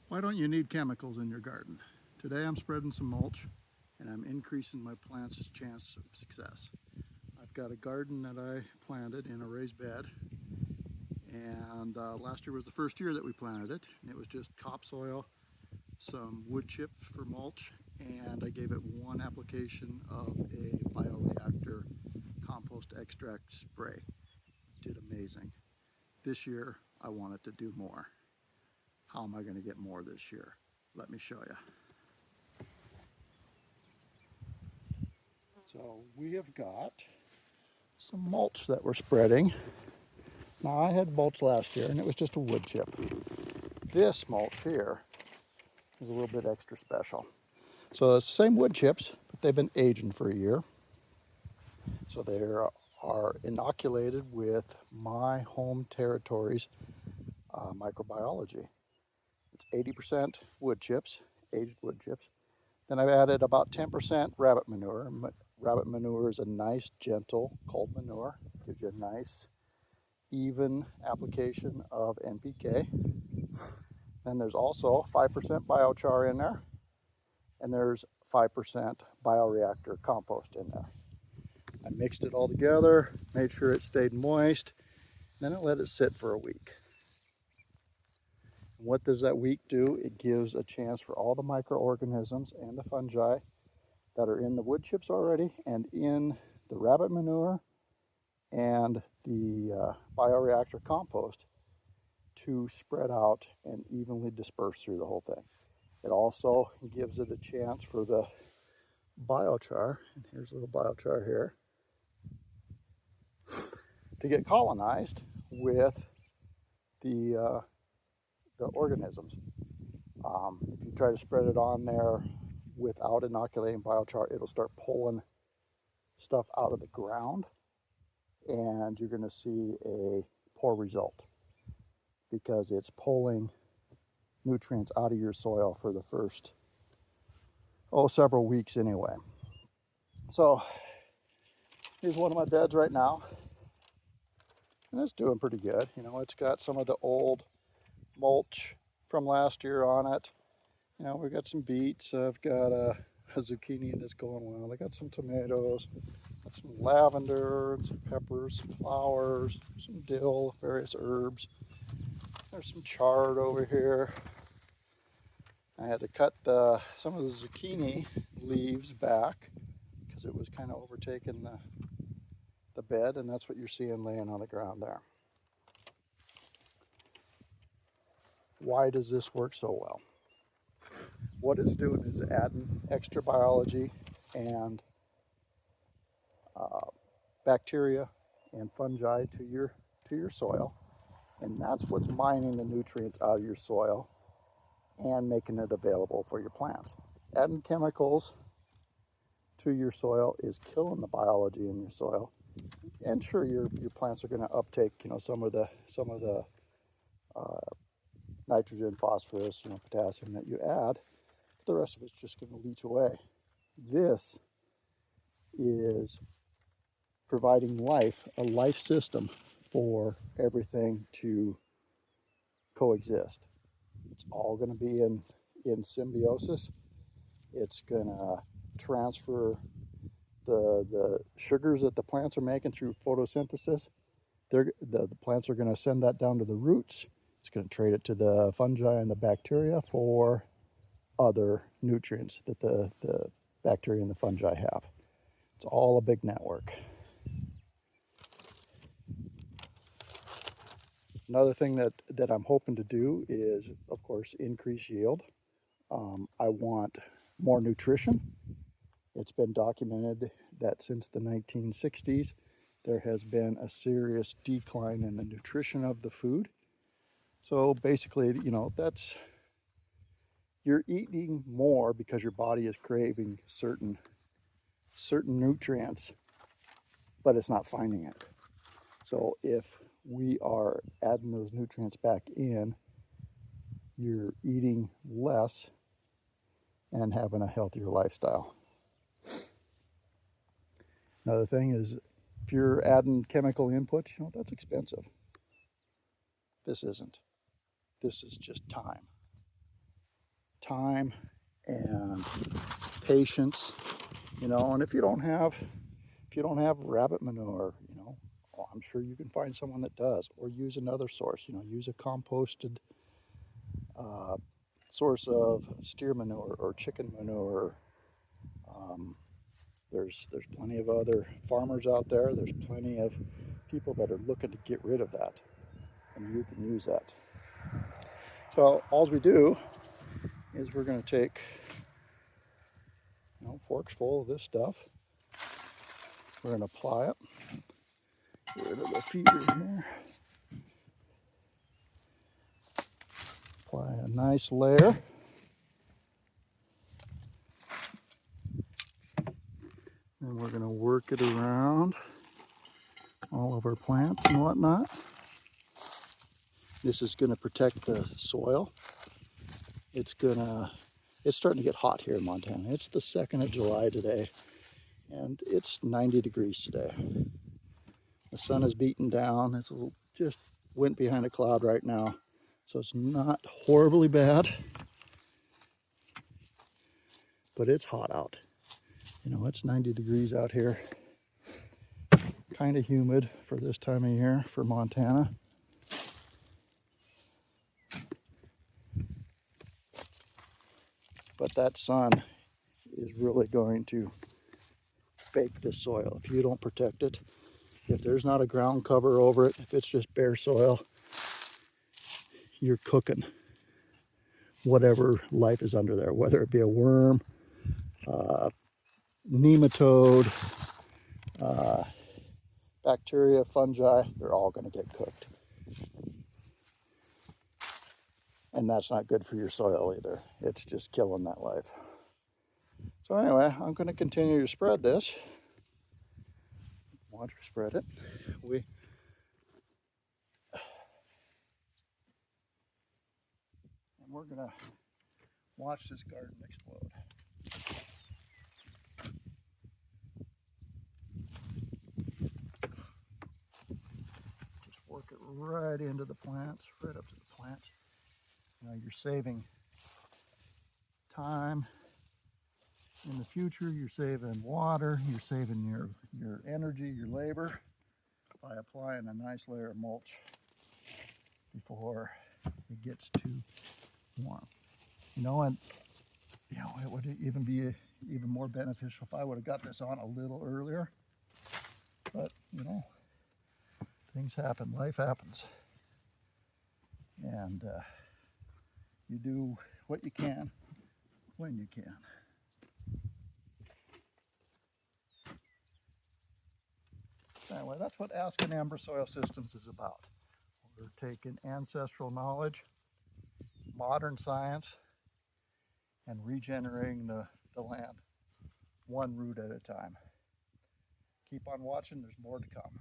Why don't you need chemicals in your garden? Today I'm spreading some mulch and I'm increasing my plants' chance of success. I've got a garden that I planted in a raised bed, and last year was the first year that we planted it, and it was just topsoil, some wood chips for mulch, and I gave it one application of a bioreactor compost extract spray. It did amazing. This year I want it to do more. How am I going to get more this year? Let me show you. So we have got some mulch that we're spreading. Now I had mulch last year and it was just a wood chip. This mulch here is a little bit extra special. So it's the same wood chips, but they've been aging for a year. So they are inoculated with my home territory's microbiology. It's 80% wood chips, aged wood chips. Then I've added about 10% rabbit manure. Rabbit manure is a nice, gentle, cold manure. Gives you a nice, even application of NPK. Then there's also 5% biochar in there, and there's 5% bioreactor compost in there. I mixed it all together, made sure it stayed moist, then I let it sit for a week. And what does that week do? It gives a chance for all the microorganisms and the fungi that are in the wood chips already and in the rabbit manure and the bioreactor compost to spread out and evenly disperse through the whole thing. It also gives it a chance for the biochar, and here's a little biochar here, to get colonized with the organisms. If you try to spread it on there without inoculating biochar, it'll start pulling stuff out of the ground, and you're going to see a poor result because it's pulling nutrients out of your soil for the first several weeks anyway. So here's one of my beds right now, and it's doing pretty good. You know, it's got some of the old mulch from last year on it. You know, we've got some beets. I've got a zucchini that's going well. I got some tomatoes, got some lavender and some peppers, some flowers, some dill, various herbs. There's some chard over here. I had to cut some of the zucchini leaves back because it was kind of overtaking the bed, and that's what you're seeing laying on the ground there. Why does this work so well? What it's doing is adding extra biology and bacteria and fungi to your soil, and that's what's mining the nutrients out of your soil and making it available for your plants. Adding chemicals to your soil is killing the biology in your soil, and sure, your plants are going to uptake, you know, some of the nitrogen, phosphorus, you know, potassium that you add, but the rest of it's just going to leach away. This is providing life, a life system for everything to coexist. It's all going to be in symbiosis. It's going to transfer the sugars that the plants are making through photosynthesis. The plants are going to send that down to the roots. It's going to trade it to the fungi and the bacteria for other nutrients that the bacteria and the fungi have. It's all a big network. Another thing that I'm hoping to do is, of course, increase yield. I want more nutrition. It's been documented that since the 1960s, there has been a serious decline in the nutrition of the food. So basically, you know, you're eating more because your body is craving certain nutrients, but it's not finding it. So if we are adding those nutrients back in, you're eating less and having a healthier lifestyle. Another thing is, if you're adding chemical inputs, you know, that's expensive. This isn't. This is just time. time and patience, you know. And if you don't have rabbit manure, you know, well, I'm sure you can find someone that does, or use another source, you know, use a composted source of steer manure or chicken manure. There's plenty of other farmers out there. There's plenty of people that are looking to get rid of that, and you can use that. So all we do is we're going to take, you know, forks full of this stuff. We're going to apply it. Get rid of the feeder here. Apply a nice layer. And we're going to work it around all of our plants and whatnot. This is going to protect the soil. It's starting to get hot here in Montana. It's the 2nd of July today, and it's 90 degrees today. The sun is beaten down. It's just went behind a cloud right now, so it's not horribly bad, but it's hot out. You know, it's 90 degrees out here. Kind of humid for this time of year for Montana. But that sun is really going to bake this soil if you don't protect it. If there's not a ground cover over it, if it's just bare soil, you're cooking whatever life is under there, whether it be a worm, nematode, bacteria, fungi, they're all going to get cooked. And that's not good for your soil either. It's just killing that life. So anyway, I'm going to continue to spread this. Watch me spread it. And we're going to watch this garden explode. Just work it right into the plants, right up to the plants. Now you're saving time in the future, you're saving water, you're saving your energy, your labor by applying a nice layer of mulch before it gets too warm. You know, and you know, it would even be even more beneficial if I would have got this on a little earlier. But you know, things happen, life happens, and you do what you can when you can. Anyway, that's what Asking Amber Soil Systems is about. We're taking ancestral knowledge, modern science, and regenerating the land one root at a time. Keep on watching, there's more to come.